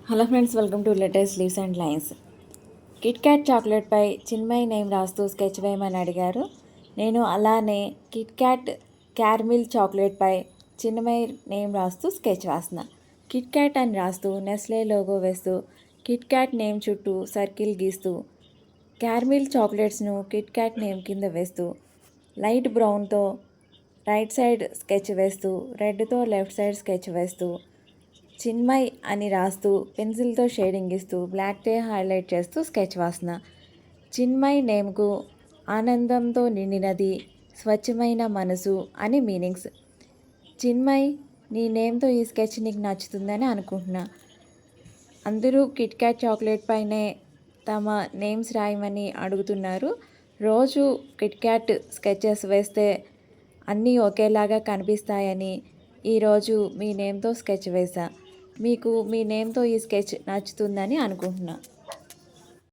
Hello friends, welcome to latest leaves and lines. Kit Kat చాక్లెట్పై Chinmayi name రాస్తూ sketch వేయమని అడిగారు. నేను అలానే కిట్ క్యాట్ క్యారమిల్ చాక్లెట్పై చిన్మయి నేమ్ రాస్తూ స్కెచ్ వేసిన. కిట్ క్యాట్ అని రాస్తూ నెస్లే లోగో వేస్తూ కిట్ క్యాట్ నేమ్ చుట్టూ సర్కిల్ గీస్తూ క్యారమిల్ చాక్లెట్స్ను కిట్ క్యాట్ నేమ్ కింద వేస్తూ లైట్ బ్రౌన్తో రైట్ సైడ్ స్కెచ్ వేస్తూ రెడ్తో లెఫ్ట్ సైడ్ స్కెచ్ వేస్తూ చిన్మయ్ అని రాస్తూ పెన్సిల్తో షేడింగ్ ఇస్తూ బ్లాక్తో హైలైట్ చేస్తూ స్కెచ్ వాసన. చిన్మయ్ నేమ్కు ఆనందంతో నిండినది స్వచ్ఛమైన మనసు అని మీనింగ్స్. చిన్మయ్, నీ నేమ్తో ఈ స్కెచ్ నీకు నచ్చుతుందని అనుకుంటున్నా. అందరూ కిట్ క్యాట్ చాక్లెట్ పైనే తమ నేమ్స్ రాయమని అడుగుతున్నారు. రోజు కిట్ క్యాట్ స్కెచెస్ వేస్తే అన్నీ ఒకేలాగా కనిపిస్తాయని ఈరోజు మీ నేమ్తో స్కెచ్ వేసా. మీకు మీ నేమ్తో ఈ స్కెచ్ నచ్చుతుందని అనుకుంటున్నా.